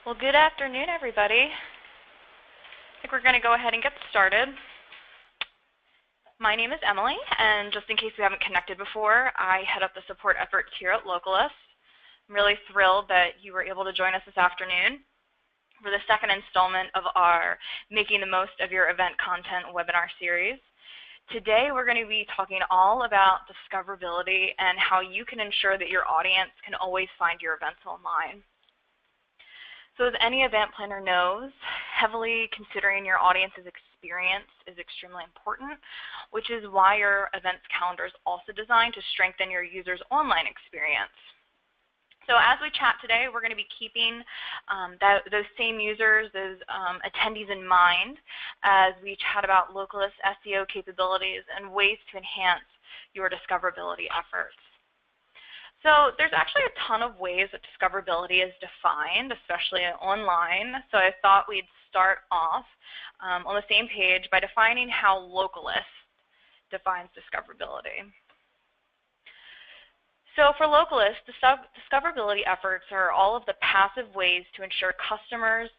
Well, good afternoon, everybody. I think we're going to go ahead and get started. My name is Emily, and just in case we haven't connected before, I head up the support efforts here at Localist. I'm really thrilled that you were able to join us this afternoon for the second installment of our Making the Most of Your Event Content webinar series. Today, we're going to be talking all about discoverability and how you can ensure that your audience can always find your events online. So as any event planner knows, heavily considering your audience's experience is extremely important, which is why your events calendar is also designed to strengthen your user's online experience. So as we chat today, we're going to be keeping those same users, those attendees in mind as we chat about Localist SEO capabilities and ways to enhance your discoverability efforts. So there's actually a ton of ways that discoverability is defined, especially online. So I thought we'd start off on the same page by defining how Localist defines discoverability. So for Localist, discoverability efforts are all of the passive ways to ensure customers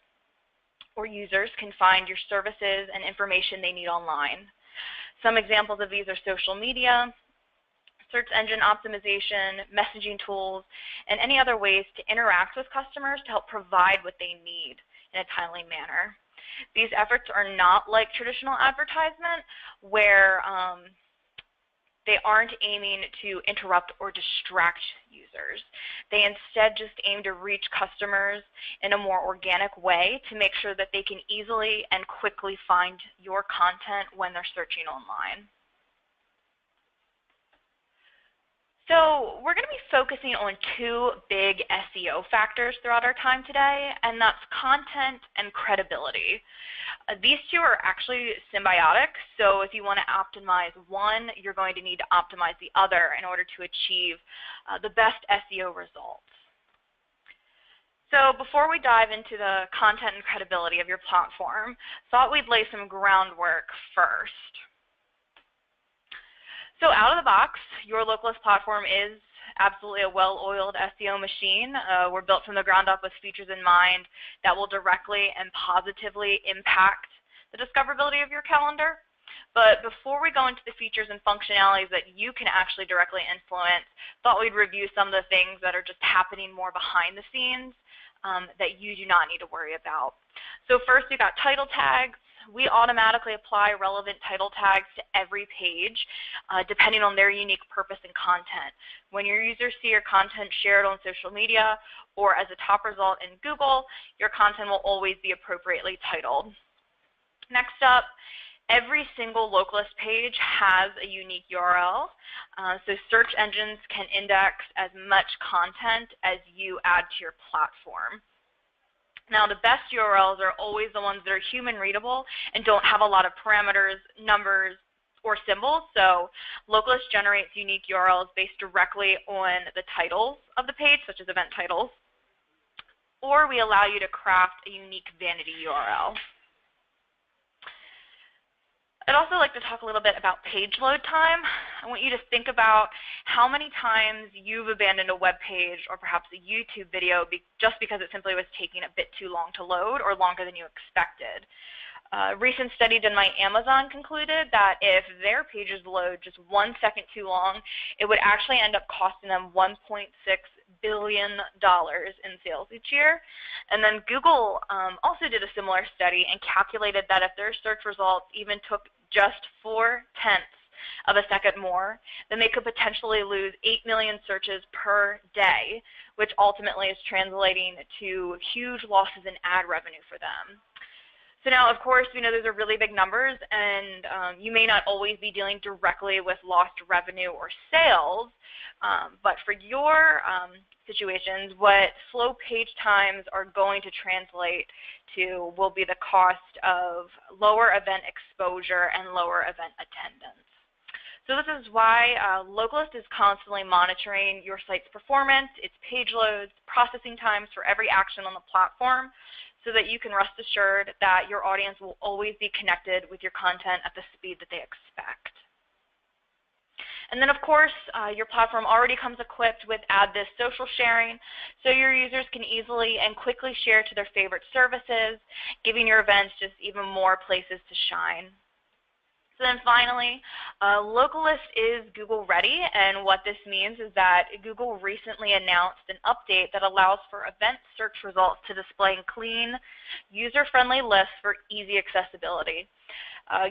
or users can find your services and information they need online. Some examples of these are social media, search engine optimization, messaging tools, and any other ways to interact with customers to help provide what they need in a timely manner. These efforts are not like traditional advertisement where they aren't aiming to interrupt or distract users. They instead just aim to reach customers in a more organic way to make sure that they can easily and quickly find your content when they're searching online. So we're going to be focusing on two big SEO factors throughout our time today, and that's content and credibility. These two are actually symbiotic, so if you want to optimize one, you're going to need to optimize the other in order to achieve the best SEO results. So before we dive into the content and credibility of your platform, thought we'd lay some groundwork first. So out of the box, your Localist platform is absolutely a well-oiled SEO machine. We're built from the ground up with features in mind that will directly and positively impact the discoverability of your calendar. But before we go into the features and functionalities that you can actually directly influence, thought we'd review some of the things that are just happening more behind the scenes that you do not need to worry about. So first, we've got title tags. We automatically apply relevant title tags to every page depending on their unique purpose and content. When your users see your content shared on social media or as a top result in Google, your content will always be appropriately titled. Next up, every single Localist page has a unique URL, so search engines can index as much content as you add to your platform. Now, the best URLs are always the ones that are human readable and don't have a lot of parameters, numbers, or symbols. So Localist generates unique URLs based directly on the titles of the page, such as event titles, or we allow you to craft a unique vanity URL. I'd also like to talk a little bit about page load time. I want you to think about how many times you've abandoned a web page or perhaps a YouTube video just because it simply was taking a bit too long to load or longer than you expected. A recent study done by Amazon concluded that if their pages load just 1 second too long, it would actually end up costing them $1.6 billion in sales each year. And then Google also did a similar study and calculated that if their search results even took just 0.4 of a second more, then they could potentially lose 8 million searches per day, which ultimately is translating to huge losses in ad revenue for them. So now, of course, we know those are really big numbers, and you may not always be dealing directly with lost revenue or sales, but for your situations, what slow page times are going to translate to will be the cost of lower event exposure and lower event attendance. So this is why Localist is constantly monitoring your site's performance, its page loads, processing times for every action on the platform, so that you can rest assured that your audience will always be connected with your content at the speed that they expect. And then, of course, your platform already comes equipped with Add This social sharing, so your users can easily and quickly share to their favorite services, giving your events just even more places to shine. So then finally, Localist is Google ready, and what this means is that Google recently announced an update that allows for event search results to display in clean, user-friendly lists for easy accessibility.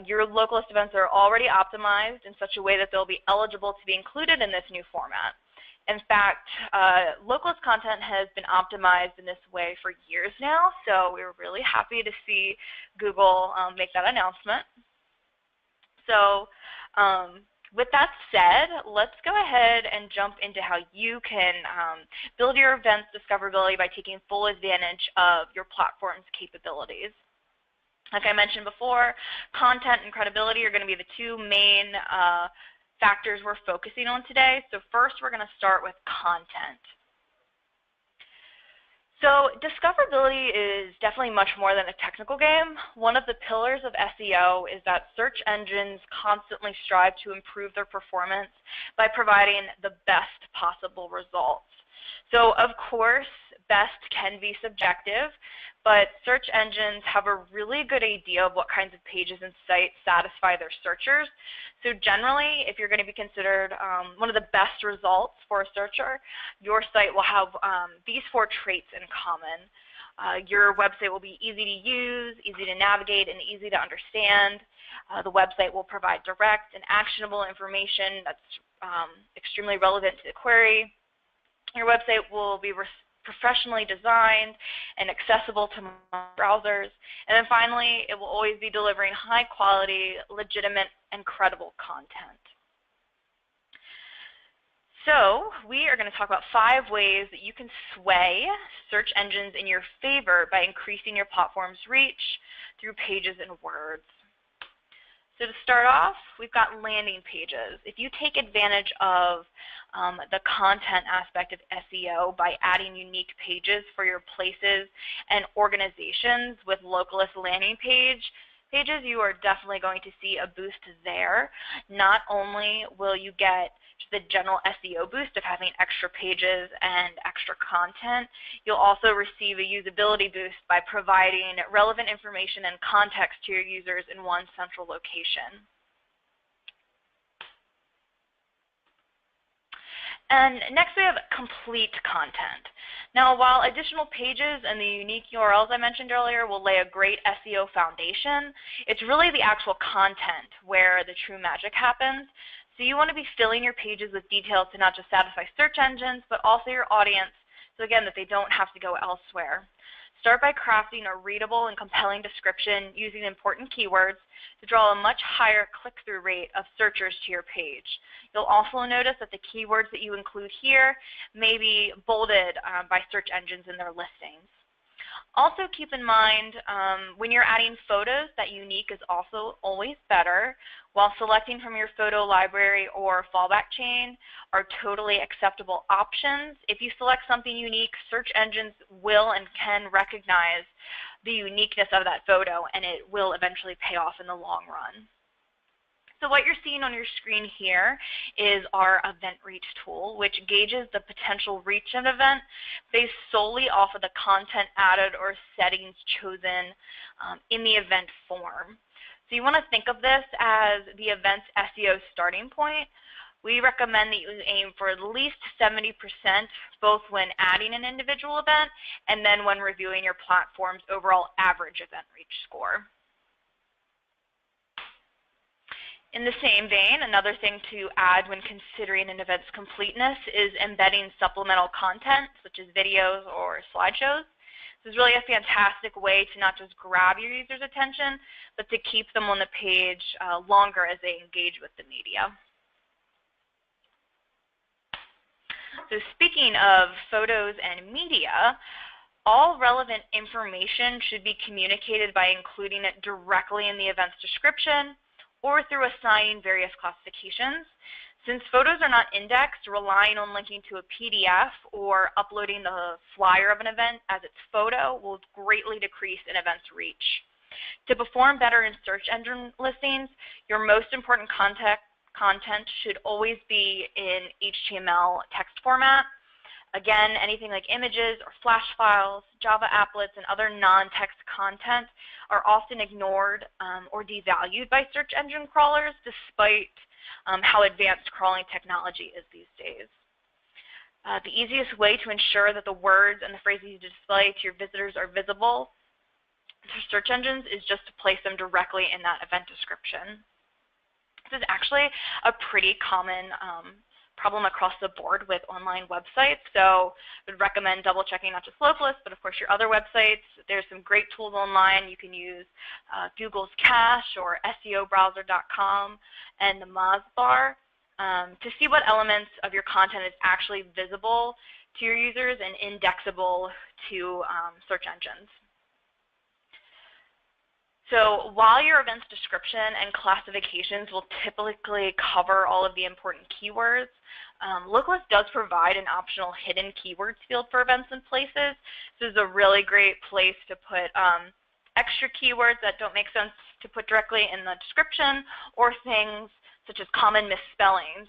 Your Localist events are already optimized in such a way that they'll be eligible to be included in this new format. In fact, Localist content has been optimized in this way for years now, so we're really happy to see Google make that announcement. So with that said, let's go ahead and jump into how you can build your events discoverability by taking full advantage of your platform's capabilities. Like I mentioned before, content and credibility are going to be the two main factors we're focusing on today. So first, we're going to start with content. So discoverability is definitely much more than a technical game. One of the pillars of SEO is that search engines constantly strive to improve their performance by providing the best possible results. So of course, best can be subjective, but search engines have a really good idea of what kinds of pages and sites satisfy their searchers. So generally, if you're going to be considered one of the best results for a searcher, your site will have these four traits in common. Your website will be easy to use, easy to navigate, and easy to understand. The website will provide direct and actionable information that's extremely relevant to the query. Your website will be professionally designed and accessible to browsers. And then finally, it will always be delivering high quality, legitimate, and credible content. So we are going to talk about 5 ways that you can sway search engines in your favor by increasing your platform's reach through pages and words. So to start off, we've got landing pages. If you take advantage of the content aspect of SEO by adding unique pages for your places and organizations with Localist landing pages, you are definitely going to see a boost there. Not only will you get the general SEO boost of having extra pages and extra content, you'll also receive a usability boost by providing relevant information and context to your users in one central location. And next we have complete content. Now, while additional pages and the unique URLs I mentioned earlier will lay a great SEO foundation, it's really the actual content where the true magic happens. So you want to be filling your pages with details to not just satisfy search engines, but also your audience, so again, that they don't have to go elsewhere. Start by crafting a readable and compelling description using important keywords to draw a much higher click-through rate of searchers to your page. You'll also notice that the keywords that you include here may be bolded by search engines in their listings. Also keep in mind when you're adding photos that unique is also always better. While selecting from your photo library or fallback chain are totally acceptable options, if you select something unique, search engines will and can recognize the uniqueness of that photo, and it will eventually pay off in the long run. So what you're seeing on your screen here is our event reach tool, which gauges the potential reach of an event based solely off of the content added or settings chosen in the event form. So you want to think of this as the event's SEO starting point. We recommend that you aim for at least 70% both when adding an individual event and then when reviewing your platform's overall average event reach score. In the same vein, another thing to add when considering an event's completeness is embedding supplemental content, such as videos or slideshows. This is really a fantastic way to not just grab your users' attention, but to keep them on the page longer as they engage with the media. So speaking of photos and media, all relevant information should be communicated by including it directly in the event's description, or through assigning various classifications. Since photos are not indexed, relying on linking to a PDF or uploading the flyer of an event as its photo will greatly decrease an event's reach. To perform better in search engine listings, your most important content content should always be in HTML text format. Again, anything like images or flash files, Java applets, and other non-text content are often ignored or devalued by search engine crawlers, despite how advanced crawling technology is these days. The easiest way to ensure that the words and the phrases you display to your visitors are visible to search engines is just to place them directly in that event description. This is actually a pretty common problem across the board with online websites, so I would recommend double checking not just Localist, but of course your other websites. There's some great tools online. You can use Google's Cache or SEObrowser.com and the Moz bar to see what elements of your content is actually visible to your users and indexable to search engines. So while your event's description and classifications will typically cover all of the important keywords, Localist does provide an optional hidden keywords field for events and places. This is a really great place to put extra keywords that don't make sense to put directly in the description, or things such as common misspellings,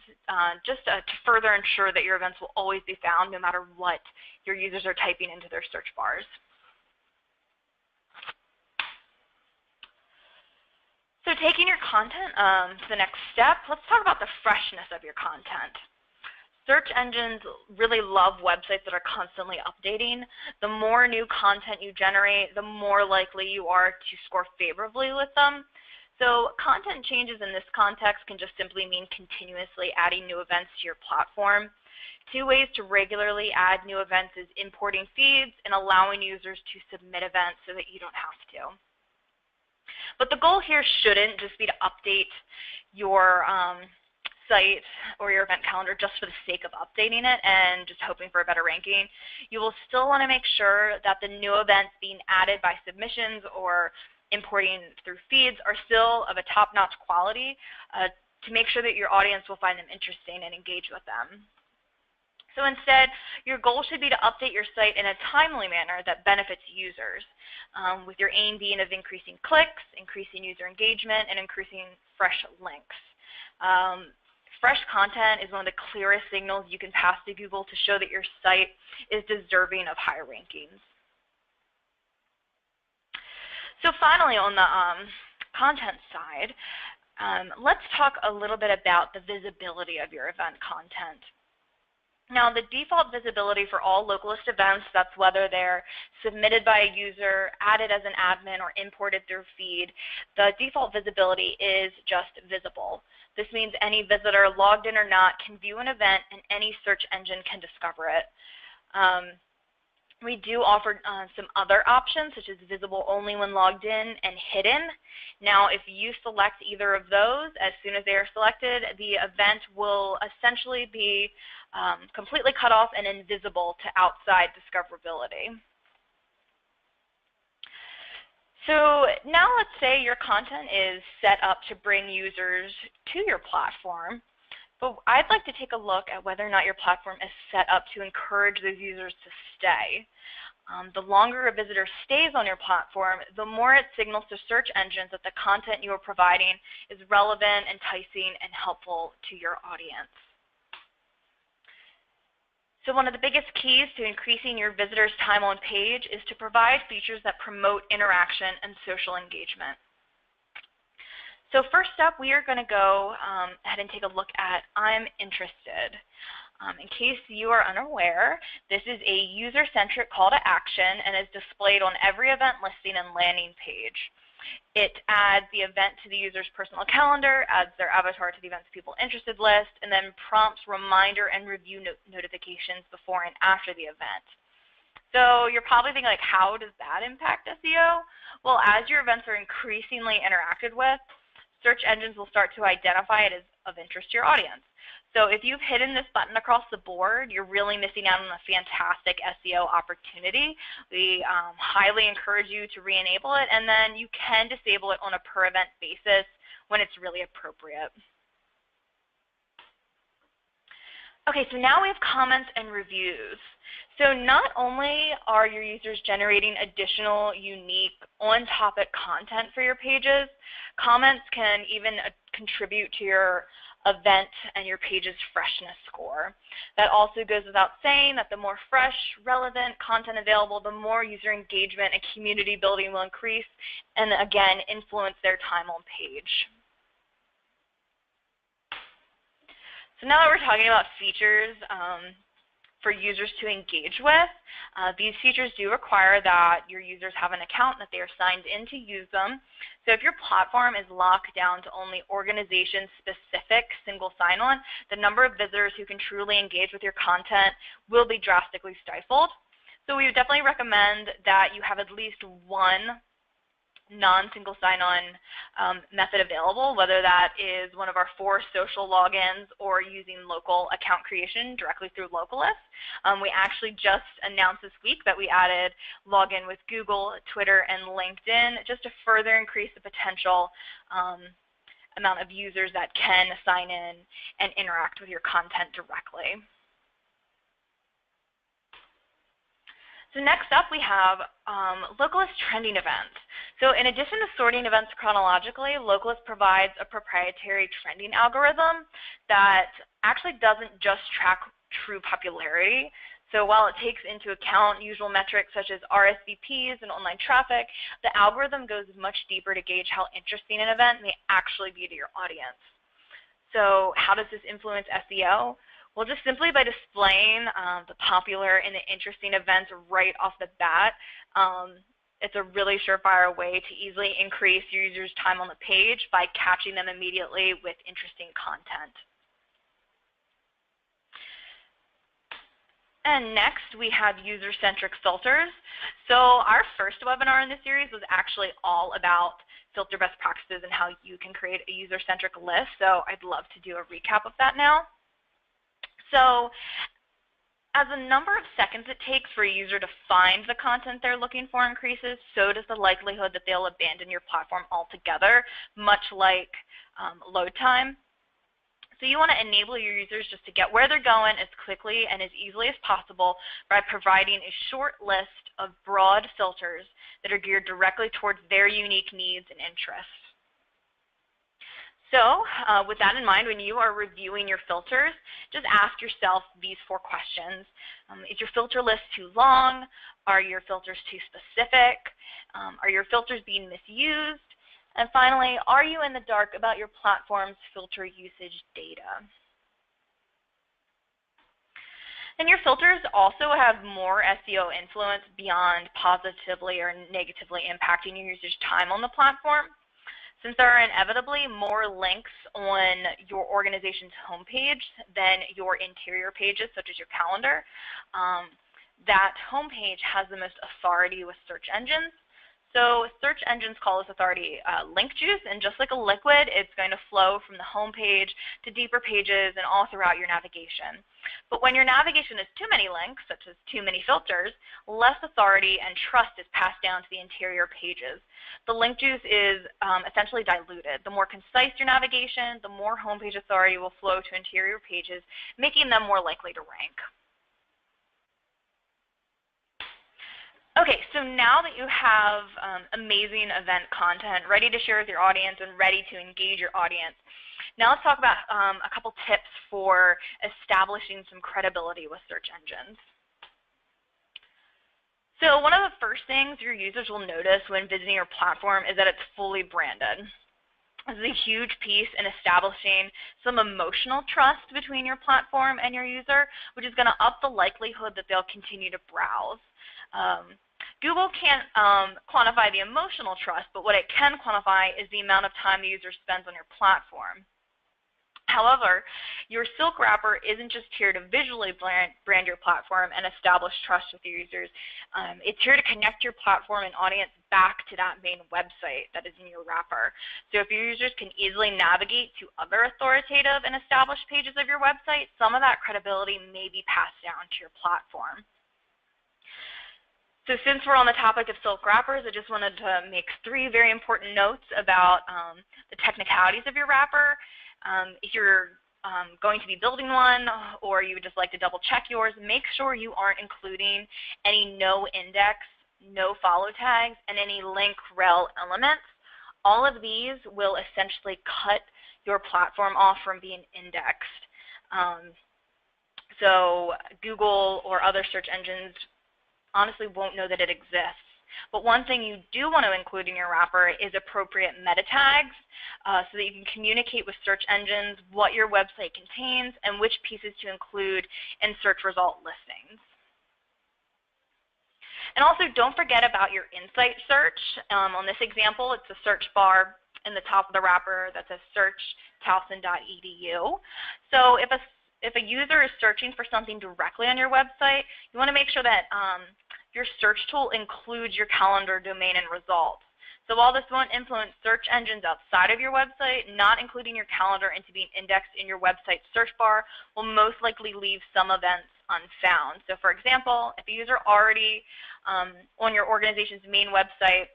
just to further ensure that your events will always be found no matter what your users are typing into their search bars. So taking your content to the next step, let's talk about the freshness of your content. Search engines really love websites that are constantly updating. The more new content you generate, the more likely you are to score favorably with them. So content changes in this context can just simply mean continuously adding new events to your platform. Two ways to regularly add new events is importing feeds and allowing users to submit events so that you don't have to. But the goal here shouldn't just be to update your site or your event calendar just for the sake of updating it and just hoping for a better ranking. You will still want to make sure that the new events being added by submissions or importing through feeds are still of a top-notch quality to make sure that your audience will find them interesting and engage with them. So instead, your goal should be to update your site in a timely manner that benefits users, with your aim being of increasing clicks, increasing user engagement, and increasing fresh links. Fresh content is one of the clearest signals you can pass to Google to show that your site is deserving of higher rankings. So finally, on the content side, let's talk a little bit about the visibility of your event content. Now, the default visibility for all Localist events, that's whether they're submitted by a user, added as an admin, or imported through feed, the default visibility is just visible. This means any visitor, logged in or not, can view an event and any search engine can discover it. We do offer some other options, such as visible only when logged in and hidden. Now, if you select either of those, as soon as they are selected, the event will essentially be completely cut off and invisible to outside discoverability. So now let's say your content is set up to bring users to your platform. But I'd like to take a look at whether or not your platform is set up to encourage those users to stay. The longer a visitor stays on your platform, the more it signals to search engines that the content you are providing is relevant, enticing, and helpful to your audience. So one of the biggest keys to increasing your visitors' time on page is to provide features that promote interaction and social engagement. So first up, we are going to go ahead and take a look at I'm Interested. In case you are unaware, this is a user-centric call to action and is displayed on every event listing and landing page. It adds the event to the user's personal calendar, adds their avatar to the Events People Interested list, and then prompts reminder and review notifications before and after the event. So you're probably thinking, like, how does that impact SEO? Well, as your events are increasingly interacted with, search engines will start to identify it as of interest to your audience. So if you've hidden this button across the board, you're really missing out on a fantastic SEO opportunity. We highly encourage you to re-enable it, and then you can disable it on a per event basis when it's really appropriate. Okay, so now we have comments and reviews. So not only are your users generating additional unique on-topic content for your pages, comments can even contribute to your event, and your page's freshness score. That also goes without saying that the more fresh, relevant content available, the more user engagement and community building will increase and, again, influence their time on page. So now that we're talking about features for users to engage with, these features do require that your users have an account, that they are signed in to use them. So if your platform is locked down to only organization-specific single sign-on, the number of visitors who can truly engage with your content will be drastically stifled. So we would definitely recommend that you have at least one non-single sign-on method available, whether that is one of our 4 social logins or using local account creation directly through Localist. We actually just announced this week that we added login with Google, Twitter, and LinkedIn just to further increase the potential amount of users that can sign in and interact with your content directly. So next up, we have Localist trending events. So in addition to sorting events chronologically, Localist provides a proprietary trending algorithm that actually doesn't just track true popularity. So while it takes into account usual metrics such as RSVPs and online traffic, the algorithm goes much deeper to gauge how interesting an event may actually be to your audience. So how does this influence SEO? Well, just simply by displaying the popular and the interesting events right off the bat, it's a really surefire way to easily increase your users' time on the page by catching them immediately with interesting content. And next, we have user-centric filters. So our first webinar in this series was actually all about filter best practices and how you can create a user-centric list. So I'd love to do a recap of that now. So as the number of seconds it takes for a user to find the content they're looking for increases, so does the likelihood that they'll abandon your platform altogether, much like load time. So you want to enable your users just to get where they're going as quickly and as easily as possible by providing a short list of broad filters that are geared directly towards their unique needs and interests. So with that in mind, when you are reviewing your filters, just ask yourself these 4 questions. Is your filter list too long? Are your filters too specific? Are your filters being misused? And finally, are you in the dark about your platform's filter usage data? And your filters also have more SEO influence beyond positively or negatively impacting your users' time on the platform. Since there are inevitably more links on your organization's homepage than your interior pages, such as your calendar, that homepage has the most authority with search engines. So search engines call this authority link juice, and just like a liquid, it's going to flow from the homepage to deeper pages and all throughout your navigation. But when your navigation is too many links, such as too many filters, less authority and trust is passed down to the interior pages. The link juice is essentially diluted. The more concise your navigation, the more homepage authority will flow to interior pages, making them more likely to rank. Okay, so now that you have amazing event content ready to share with your audience and ready to engage your audience, now let's talk about a couple tips for establishing some credibility with search engines. So one of the first things your users will notice when visiting your platform is that it's fully branded. This is a huge piece in establishing some emotional trust between your platform and your user, which is going to up the likelihood that they'll continue to browse. Google can't quantify the emotional trust, but what it can quantify is the amount of time the user spends on your platform. However, your silk wrapper isn't just here to visually brand your platform and establish trust with your users. It's here to connect your platform and audience back to that main website that is in your wrapper. So if your users can easily navigate to other authoritative and established pages of your website, some of that credibility may be passed down to your platform. So since we're on the topic of silk wrappers, I just wanted to make 3 very important notes about the technicalities of your wrapper. If you're going to be building one, or you would just like to double check yours, make sure you aren't including any no index, no follow tags, and any link rel elements All of these will essentially cut your platform off from being indexed. So Google or other search engines honestly won't know that it exists. But one thing you do want to include in your wrapper is appropriate meta tags so that you can communicate with search engines what your website contains and which pieces to include in search result listings. And also don't forget about your insight search. On this example, it's a search bar in the top of the wrapper that says search.towson.edu. So if a user is searching for something directly on your website, you want to make sure that your search tool includes your calendar, domain, and results. So while this won't influence search engines outside of your website, not including your calendar into being indexed in your website search bar will most likely leave some events unfound. So for example, if a user already on your organization's main website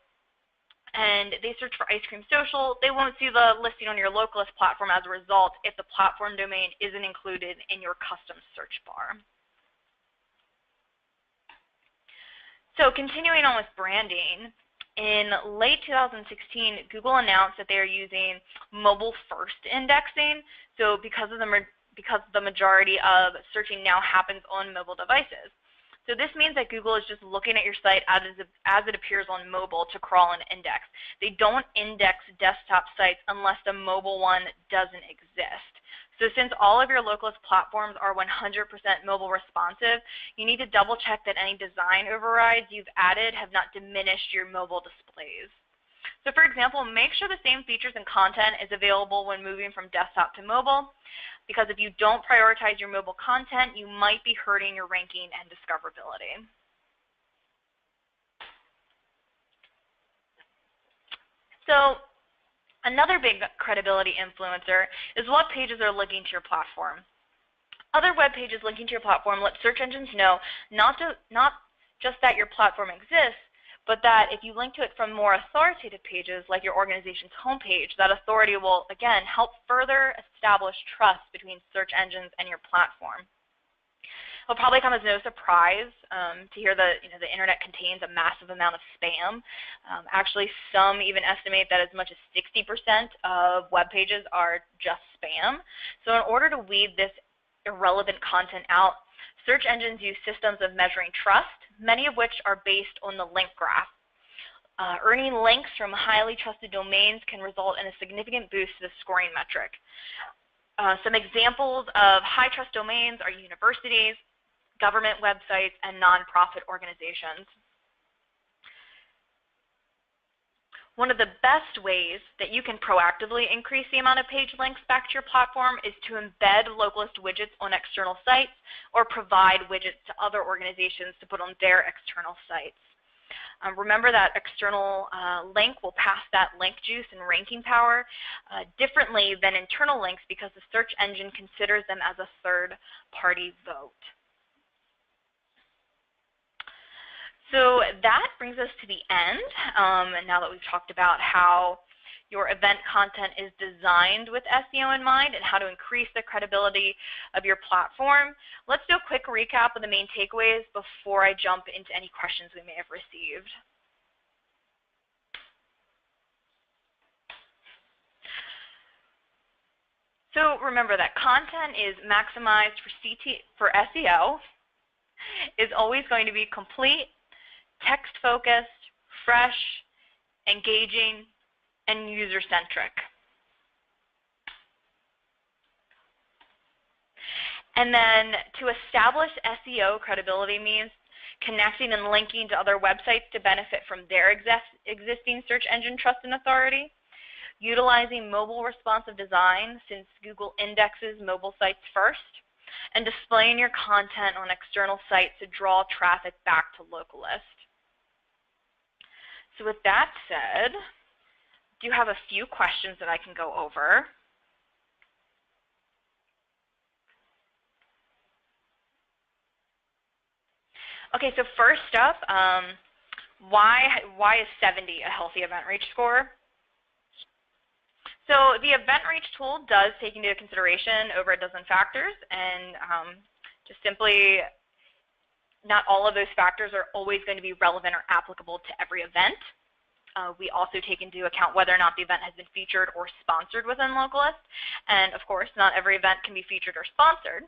and they search for ice cream social, they won't see the listing on your Localist platform as a result if the platform domain isn't included in your custom search bar. So continuing on with branding, in late 2016, Google announced that they are using mobile-first indexing. So because the majority of searching now happens on mobile devices. So this means that Google is just looking at your site as it appears on mobile to crawl and index. They don't index desktop sites unless the mobile one doesn't exist. So since all of your Localist platforms are 100% mobile responsive, you need to double check that any design overrides you've added have not diminished your mobile displays. So for example, make sure the same features and content is available when moving from desktop to mobile, because if you don't prioritize your mobile content, you might be hurting your ranking and discoverability. So another big credibility influencer is what pages are linking to your platform. Other web pages linking to your platform let search engines know not just that your platform exists, but that if you link to it from more authoritative pages like your organization's homepage, that authority will, again, help further establish trust between search engines and your platform. It'll probably come as no surprise to hear that the internet contains a massive amount of spam. Actually, some even estimate that as much as 60% of web pages are just spam. So in order to weed this irrelevant content out, search engines use systems of measuring trust, many of which are based on the link graph. Earning links from highly trusted domains can result in a significant boost to the scoring metric. Some examples of high trust domains are universities, government websites, and nonprofit organizations. One of the best ways that you can proactively increase the amount of page links back to your platform is to embed Localist widgets on external sites or provide widgets to other organizations to put on their external sites. Remember that external link will pass that link juice and ranking power differently than internal links because the search engine considers them as a third-party vote. So that brings us to the end. And now that we've talked about how your event content is designed with SEO in mind and how to increase the credibility of your platform, let's do a quick recap of the main takeaways before I jump into any questions we may have received. So remember that content is maximized for SEO, is always going to be complete, text-focused, fresh, engaging, and user-centric. And then to establish SEO credibility means connecting and linking to other websites to benefit from their existing search engine trust and authority, utilizing mobile responsive design since Google indexes mobile sites first, and displaying your content on external sites to draw traffic back to Localist. So with that said, I do have a few questions that I can go over. Okay, so first up, why is 70 a healthy event reach score? So the event reach tool does take into consideration over a dozen factors, and just simply not all of those factors are always going to be relevant or applicable to every event. we also take into account whether or not the event has been featured or sponsored within Localist. And of course, not every event can be featured or sponsored.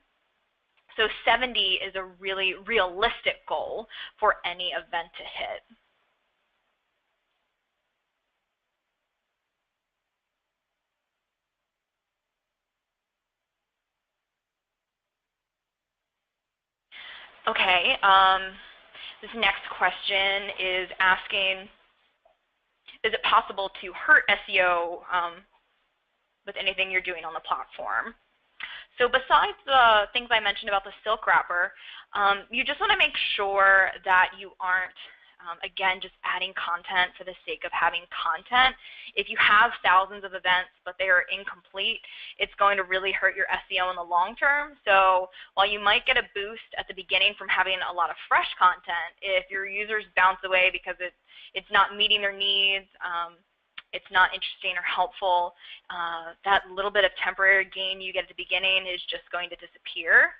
So 70 is a really realistic goal for any event to hit. Okay, this next question is asking, is it possible to hurt SEO with anything you're doing on the platform? So besides the things I mentioned about the silk wrapper, you just want to make sure that you aren't, again, just adding content for the sake of having content. If you have thousands of events but they are incomplete, it's going to really hurt your SEO in the long term. So while you might get a boost at the beginning from having a lot of fresh content, if your users bounce away because it's not meeting their needs, it's not interesting or helpful, that little bit of temporary gain you get at the beginning is just going to disappear.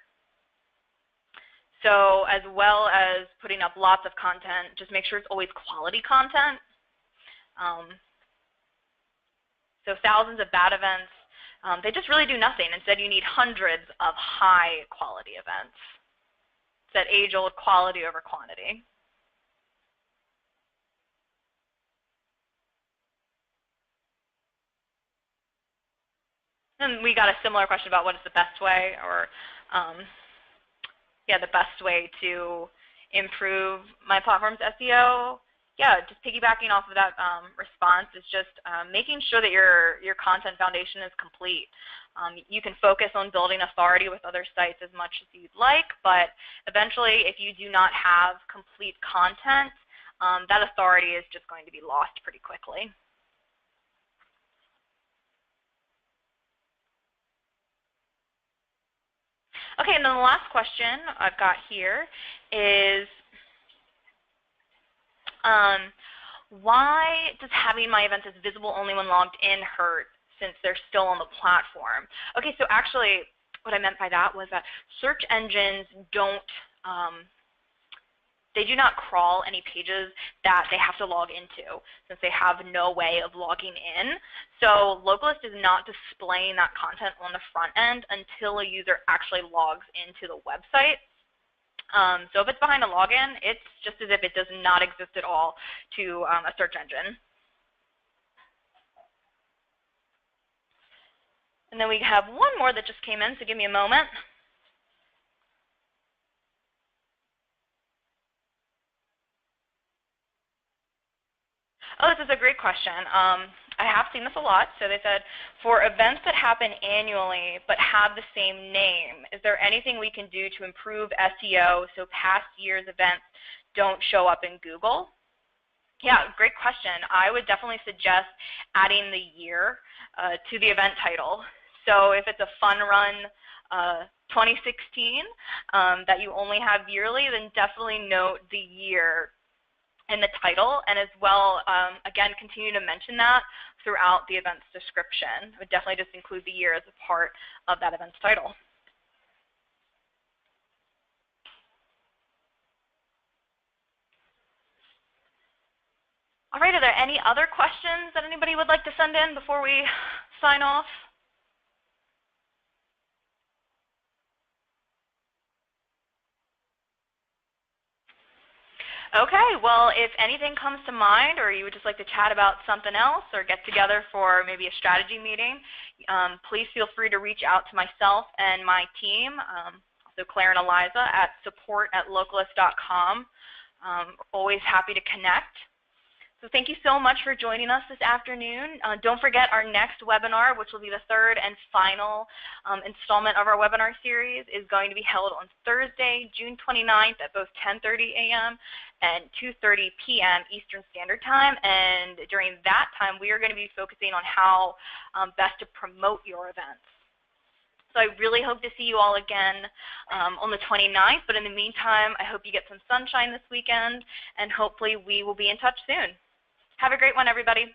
So as well as putting up lots of content, just make sure it's always quality content. So thousands of bad events, they just really do nothing. Instead, you need hundreds of high quality events. It's that age-old quality over quantity. And we got a similar question about what is the best way, or the best way to improve my platform's SEO. Yeah, just piggybacking off of that response is just making sure that your content foundation is complete. You can focus on building authority with other sites as much as you'd like, but eventually if you do not have complete content, that authority is just going to be lost pretty quickly. Okay, and then the last question I've got here is, why does having my events as visible only when logged in hurt since they're still on the platform? Okay, so actually what I meant by that was that search engines they do not crawl any pages that they have to log into, since they have no way of logging in. So Localist is not displaying that content on the front end until a user actually logs into the website. So if it's behind a login, it's just as if it does not exist at all to a search engine. And then we have one more that just came in, so give me a moment. Oh, this is a great question. I have seen this a lot. So they said, for events that happen annually but have the same name, is there anything we can do to improve SEO so past year's events don't show up in Google? Yeah, great question. I would definitely suggest adding the year to the event title. So if it's a fun run 2016 that you only have yearly, then definitely note the year in the title, and as well, again, continue to mention that throughout the event's description. I would definitely just include the year as a part of that event's title. All right, are there any other questions that anybody would like to send in before we sign off? Okay, well, if anything comes to mind, or you would just like to chat about something else or get together for maybe a strategy meeting, please feel free to reach out to myself and my team, also Claire and Eliza at support@localist.com. Always happy to connect. So thank you so much for joining us this afternoon. Don't forget our next webinar, which will be the third and final installment of our webinar series, is going to be held on Thursday, June 29th at both 10:30 a.m. and 2:30 p.m. Eastern Standard Time. And during that time, we are going to be focusing on how best to promote your events. So I really hope to see you all again on the 29th. But in the meantime, I hope you get some sunshine this weekend, and hopefully we will be in touch soon. Have a great one, everybody.